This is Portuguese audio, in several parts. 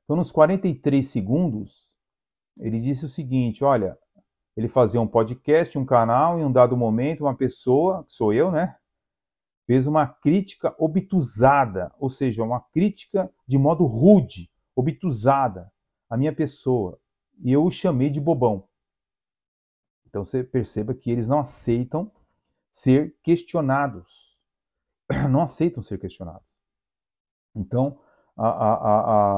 Então, nos 43 segundos, ele disse o seguinte, olha, ele fazia um podcast, um canal, em um dado momento, uma pessoa, que sou eu, né, fez uma crítica obtusada, ou seja, uma crítica de modo rude, obtusada, à minha pessoa. E eu o chamei de bobão. Então você perceba que eles não aceitam ser questionados. Não aceitam ser questionados. Então,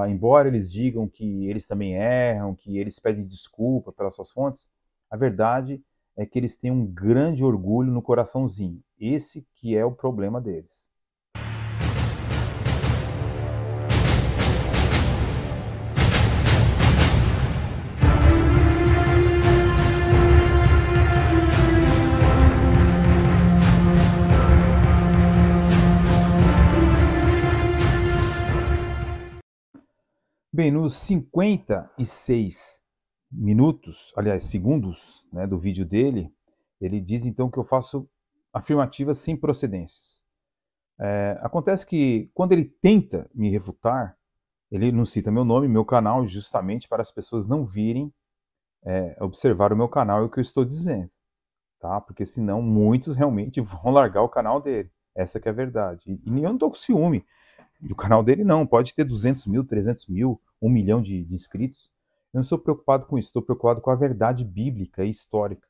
embora eles digam que eles também erram, que eles pedem desculpa pelas suas fontes, a verdade é que eles têm um grande orgulho no coraçãozinho. Esse que é o problema deles. Bem, nos 56 minutos, aliás, segundos, né, do vídeo dele, ele diz então que eu faço afirmativas sem procedências. Acontece que quando ele tenta me refutar, ele não cita meu nome, meu canal, justamente para as pessoas não virem observar o meu canal e o que eu estou dizendo, tá? Porque senão muitos realmente vão largar o canal dele. Essa que é a verdade. E eu não estou com ciúme do canal dele, não. Pode ter 200 mil, 300 mil, 1 milhão de inscritos. Eu não estou preocupado com isso. Estou preocupado com a verdade bíblica e histórica.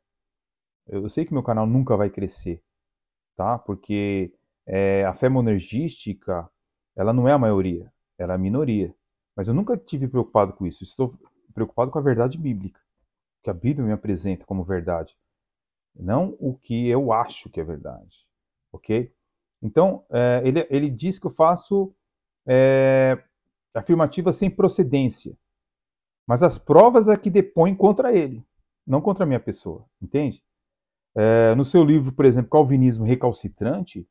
Eu sei que meu canal nunca vai crescer, tá? Porque a fé monergística, ela não é a maioria, ela é a minoria. Mas eu nunca tive preocupado com isso. Estou preocupado com a verdade bíblica, que a Bíblia me apresenta como verdade, não o que eu acho que é verdade, ok? Então, ele diz que eu faço afirmativas sem procedência, mas as provas é que depõem contra ele, não contra a minha pessoa, entende? No seu livro, por exemplo, Calvinismo Recalcitrante,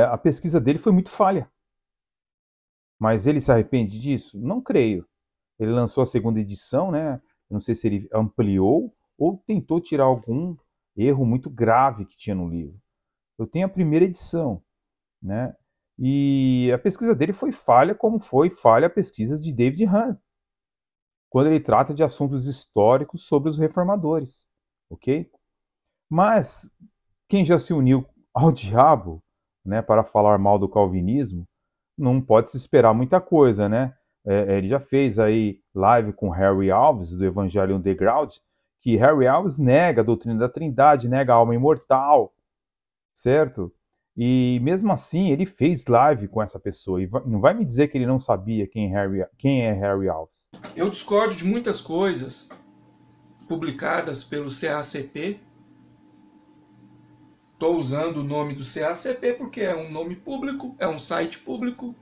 a pesquisa dele foi muito falha. Mas ele se arrepende disso? Não creio. Ele lançou a segunda edição, né? Não sei se ele ampliou ou tentou tirar algum erro muito grave que tinha no livro. Eu tenho a primeira edição, né? E a pesquisa dele foi falha, como foi falha a pesquisa de David Hunt, quando ele trata de assuntos históricos sobre os reformadores, ok? Mas quem já se uniu ao diabo, né, para falar mal do calvinismo, não pode se esperar muita coisa, né? Ele já fez aí live com Harry Alves, do Evangelho Underground, que Harry Alves nega a doutrina da Trindade, nega a alma imortal, certo? E mesmo assim, ele fez live com essa pessoa. E não vai me dizer que ele não sabia quem é Harry Alves. Eu discordo de muitas coisas publicadas pelo CACP. Estou usando o nome do CACP porque é um nome público, é um site público,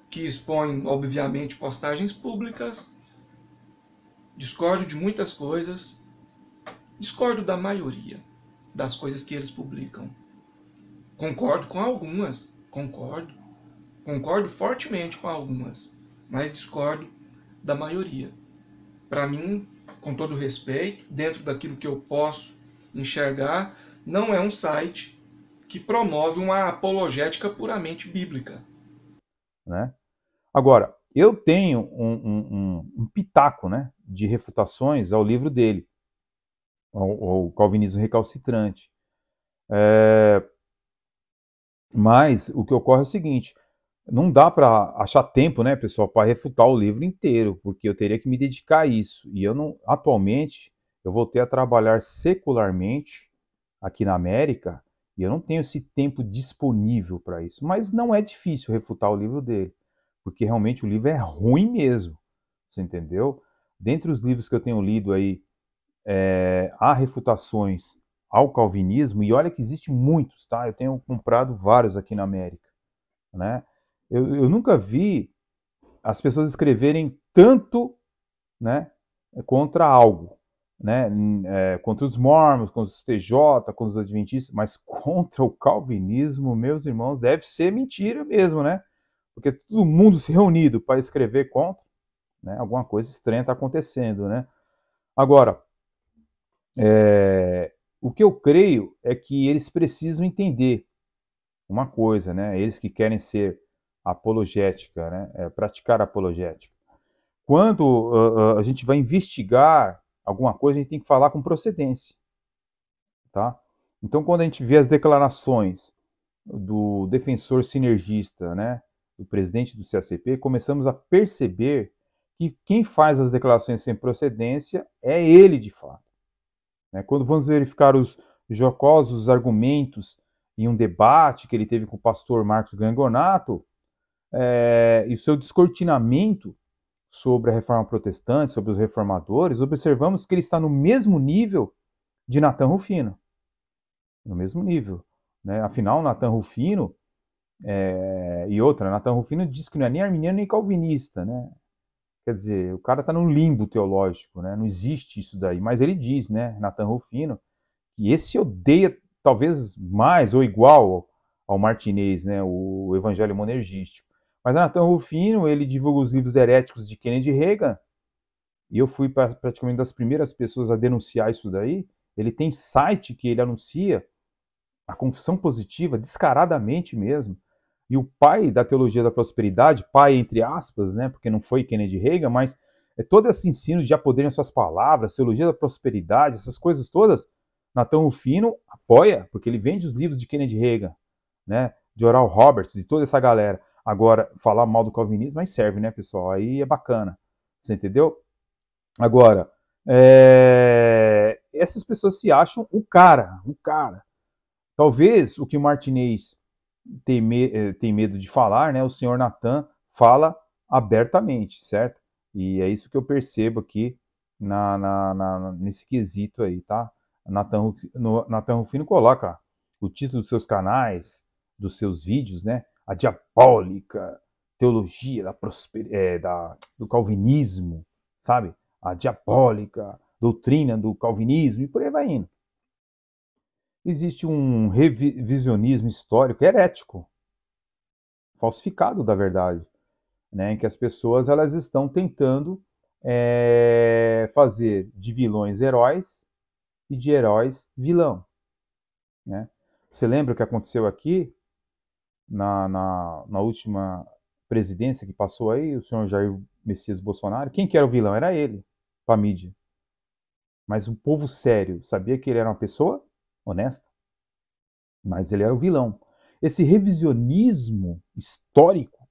que expõe, obviamente, postagens públicas. Discordo de muitas coisas. Discordo da maioria das coisas que eles publicam. Concordo com algumas, concordo fortemente com algumas, mas discordo da maioria. Para mim, com todo respeito, dentro daquilo que eu posso enxergar, não é um site que promove uma apologética puramente bíblica. Né? Agora, eu tenho um pitaco, né, de refutações ao livro dele, ao Calvinismo Recalcitrante. Mas o que ocorre é o seguinte: não dá para achar tempo, né, pessoal, para refutar o livro inteiro, porque eu teria que me dedicar a isso. E eu não, atualmente, eu voltei a trabalhar secularmente aqui na América e eu não tenho esse tempo disponível para isso. Mas não é difícil refutar o livro dele, porque realmente o livro é ruim mesmo. Você entendeu? Dentre os livros que eu tenho lido aí, há refutações ao calvinismo, e olha que existem muitos, tá? Eu tenho comprado vários aqui na América, né? Eu nunca vi as pessoas escreverem tanto, né, contra algo, né? Contra os mormons, contra os TJ, contra os adventistas, mas contra o calvinismo, meus irmãos, deve ser mentira mesmo, né? Porque todo mundo se reunido para escrever contra, né? Alguma coisa estranha está acontecendo, né? Agora, o que eu creio é que eles precisam entender uma coisa, né? Eles que querem ser apologética, né? Praticar apologética. Quando a gente vai investigar alguma coisa, a gente tem que falar com procedência, tá? Então, quando a gente vê as declarações do defensor sinergista, né, do presidente do CACP, começamos a perceber que quem faz as declarações sem procedência é ele, de fato. Né? Quando vamos verificar os jocosos argumentos em um debate que ele teve com o pastor Marcos Gangonato, e o seu descortinamento sobre a reforma protestante, sobre os reformadores, observamos que ele está no mesmo nível de Natan Rufino. No mesmo nível. Né? Afinal, Natan Rufino, Natan Rufino diz que não é nem arminiano nem calvinista, né? Quer dizer, o cara está num limbo teológico, né? Não existe isso daí. Mas ele diz, né, Natan Rufino, que esse odeia talvez mais ou igual ao Martinez, né, o evangelho monergístico. Mas Natan Rufino, ele divulga os livros heréticos de Kennedy Reagan, e eu fui praticamente uma das primeiras pessoas a denunciar isso daí. Ele tem site que ele anuncia a confissão positiva, descaradamente mesmo. E o pai da teologia da prosperidade, pai entre aspas, né, porque não foi Kennedy Reagan, mas todo esse ensino de apoderem suas palavras, teologia da prosperidade, essas coisas todas, Natan Rufino apoia, porque ele vende os livros de Kennedy Reagan, né, de Oral Roberts e toda essa galera. Agora, falar mal do calvinismo, aí serve, né, pessoal? Aí é bacana. Você entendeu? Agora, essas pessoas se acham o cara. Talvez o que o Martinez tem medo de falar, né? O senhor Natan fala abertamente, certo? E é isso que eu percebo aqui nesse quesito aí, tá? Natan Rufino coloca o título dos seus canais, dos seus vídeos, né? A diabólica teologia do calvinismo, sabe? A diabólica doutrina do calvinismo, e por aí vai indo. Existe um revisionismo histórico herético, falsificado da verdade, né, em que as pessoas elas estão tentando fazer de vilões heróis e de heróis vilão. Né? Você lembra o que aconteceu aqui na última presidência que passou aí, o senhor Jair Messias Bolsonaro? Quem que era o vilão? Era ele, para a mídia. Mas o povo sério sabia que ele era uma pessoa honesta. Mas ele era o vilão. Esse revisionismo histórico,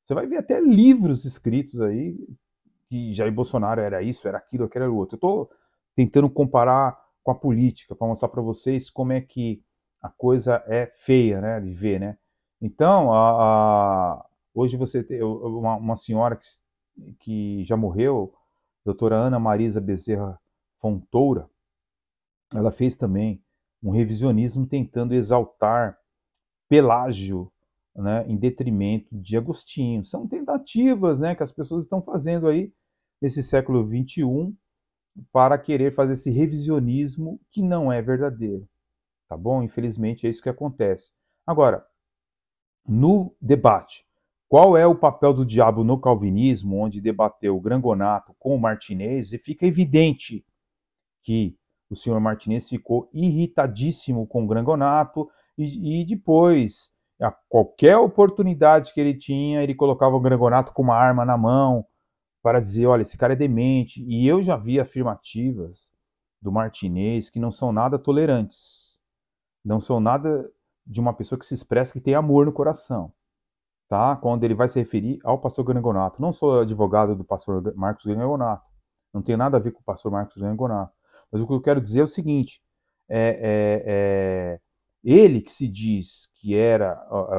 você vai ver até livros escritos aí que Jair Bolsonaro era isso, era aquilo, aquilo era o outro. Eu estou tentando comparar com a política para mostrar para vocês como é que a coisa é feia, né, de ver, né? Então, hoje você tem uma senhora que já morreu, doutora Ana Marisa Bezerra Fontoura, ela fez também um revisionismo tentando exaltar Pelágio, né, em detrimento de Agostinho. São tentativas, né, que as pessoas estão fazendo aí nesse século XXI para querer fazer esse revisionismo que não é verdadeiro. Tá bom? Infelizmente é isso que acontece. Agora, no debate, qual é o papel do diabo no calvinismo, onde debateu o Grangonato com o Martinez, e fica evidente que o senhor Martinez ficou irritadíssimo com o Grangonato e depois, a qualquer oportunidade que ele tinha, ele colocava o Grangonato com uma arma na mão para dizer, olha, esse cara é demente. E eu já vi afirmativas do Martinez que não são nada tolerantes. Não são nada de uma pessoa que se expressa que tem amor no coração. Tá? Quando ele vai se referir ao pastor Grangonato. Não sou advogado do pastor Marcos Grangonato. Não tem nada a ver com o pastor Marcos Grangonato. Mas o que eu quero dizer é o seguinte, ele que se diz que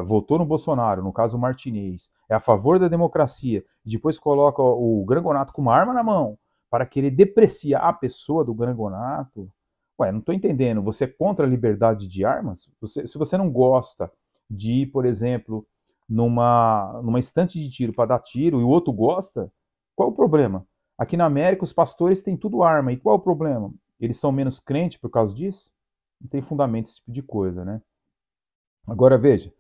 votou no Bolsonaro, no caso o Martinez, é a favor da democracia, e depois coloca o Grangonato com uma arma na mão para querer depreciar a pessoa do Grangonato. Ué, não estou entendendo, você é contra a liberdade de armas? Se você não gosta de ir, por exemplo, numa estante de tiro para dar tiro e o outro gosta, qual o problema? Aqui na América, os pastores têm tudo arma. E qual é o problema? Eles são menos crentes por causa disso? Não tem fundamento esse tipo de coisa, né? Agora, veja.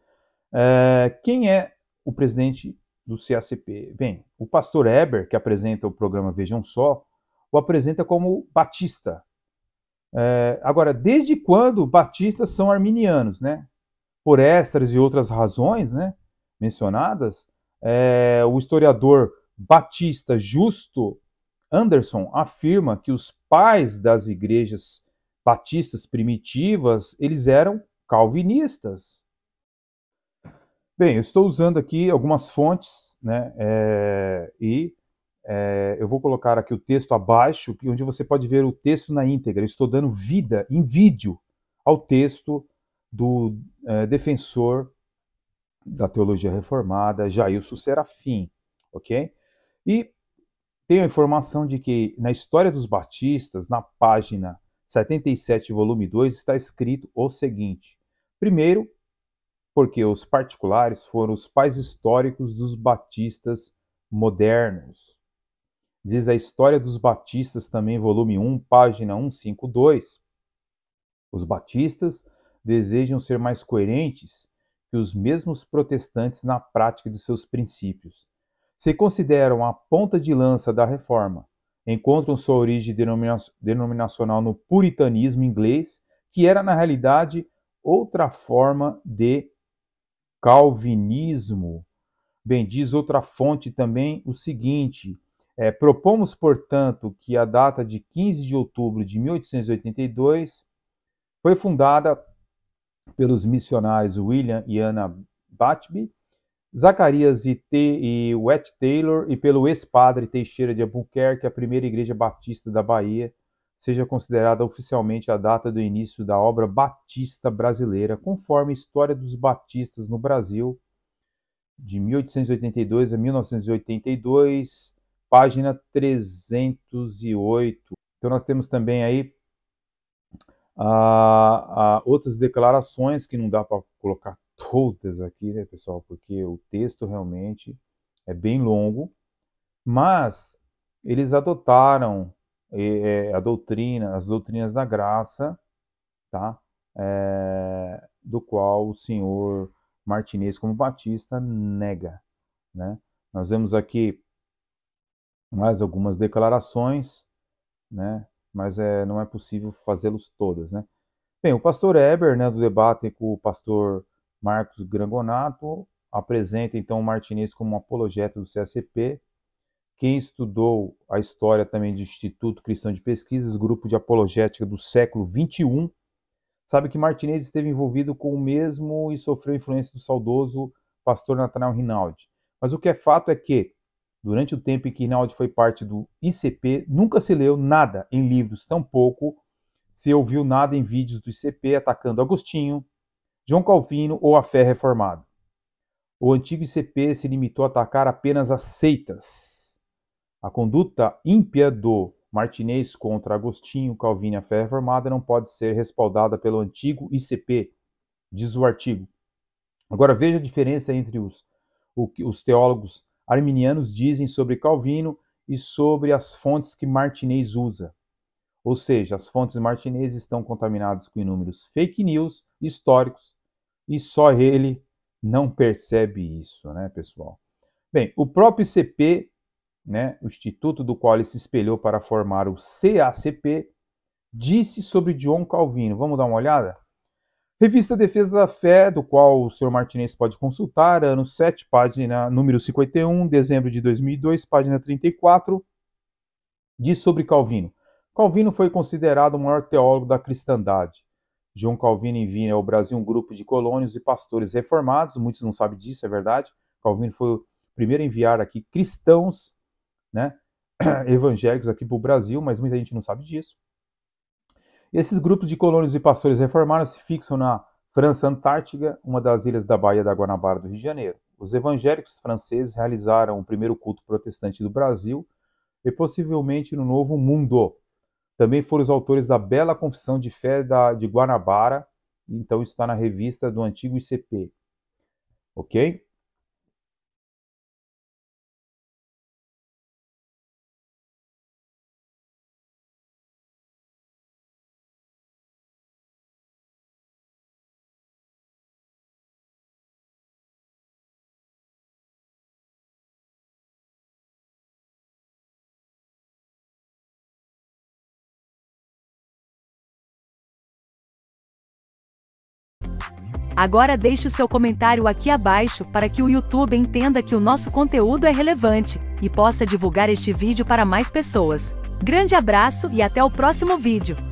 Quem é o presidente do CACP? Bem, o pastor Eber, que apresenta o programa Vejam Só, o apresenta como batista. Agora, desde quando batistas são arminianos, né? Por estas e outras razões, né? mencionadas, o historiador batista Justo Anderson afirma que os pais das igrejas batistas primitivas, eles eram calvinistas. Bem, eu estou usando aqui algumas fontes, né, eu vou colocar aqui o texto abaixo, onde você pode ver o texto na íntegra. Eu estou dando vida em vídeo ao texto do defensor da teologia reformada, Jailson Serafim, ok? E tenho a informação de que na História dos Batistas, na página 77, volume 2, está escrito o seguinte: primeiro, porque os particulares foram os pais históricos dos batistas modernos. Diz a História dos Batistas, também, volume 1, página 152. Os batistas desejam ser mais coerentes que os mesmos protestantes na prática de seus princípios. Se consideram a ponta de lança da reforma, encontram sua origem denominacional no puritanismo inglês, que era, na realidade, outra forma de calvinismo. Bem, diz outra fonte também o seguinte: propomos, portanto, que a data de 15 de outubro de 1882 foi fundada pelos missionários William e Anna Batby, Zacarias e Wet Taylor, e pelo ex-padre Teixeira de Albuquerque, a primeira igreja batista da Bahia, seja considerada oficialmente a data do início da obra batista brasileira, conforme a História dos Batistas no Brasil, de 1882 a 1982, página 308. Então nós temos também aí outras declarações que não dá para colocar todas aqui, né, pessoal, porque o texto realmente é bem longo, mas eles adotaram as doutrinas da graça, tá? Do qual o senhor Martinez, como batista, nega, né? Nós vemos aqui mais algumas declarações, né? Mas não é possível fazê-los todas, né? Bem, o pastor Eber, né, do debate com o pastor Marcos Grangonato, apresenta então o Martinez como um apologeta do CACP. Quem estudou a história também do Instituto Cristão de Pesquisas, grupo de apologética do século XXI, sabe que Martinez esteve envolvido com o mesmo e sofreu influência do saudoso pastor Nathanael Rinaldi. Mas o que é fato é que, durante o tempo em que Rinaldi foi parte do ICP, nunca se leu nada em livros, tampouco se ouviu nada em vídeos do ICP atacando Agostinho, João Calvino ou a fé reformada. O antigo ICP se limitou a atacar apenas as seitas. A conduta ímpia do Martinez contra Agostinho, Calvino e a fé reformada não pode ser respaldada pelo antigo ICP, diz o artigo. Agora veja a diferença entre o que os teólogos arminianos dizem sobre Calvino e sobre as fontes que Martinez usa. Ou seja, as fontes Martinez estão contaminadas com inúmeros fake news históricos e só ele não percebe isso, né, pessoal? Bem, o próprio ICP, né, o instituto do qual ele se espelhou para formar o CACP, disse sobre John Calvino. Vamos dar uma olhada? Revista Defesa da Fé, do qual o Sr. Martinez pode consultar, ano 7, página número 51, dezembro de 2002, página 34, diz sobre Calvino. Calvino foi considerado o maior teólogo da cristandade. João Calvino envia ao Brasil um grupo de colônios e pastores reformados, muitos não sabem disso, é verdade. Calvino foi o primeiro a enviar aqui cristãos, né, evangélicos aqui para o Brasil, mas muita gente não sabe disso. Esses grupos de colônios e pastores reformados se fixam na França Antártica, uma das ilhas da Baía da Guanabara do Rio de Janeiro. Os evangélicos franceses realizaram o primeiro culto protestante do Brasil e possivelmente no Novo Mundo. Também foram os autores da Bela Confissão de Fé de Guanabara, então isso está na revista do antigo ICP. Ok? Agora deixe o seu comentário aqui abaixo para que o YouTube entenda que o nosso conteúdo é relevante e possa divulgar este vídeo para mais pessoas. Grande abraço e até o próximo vídeo!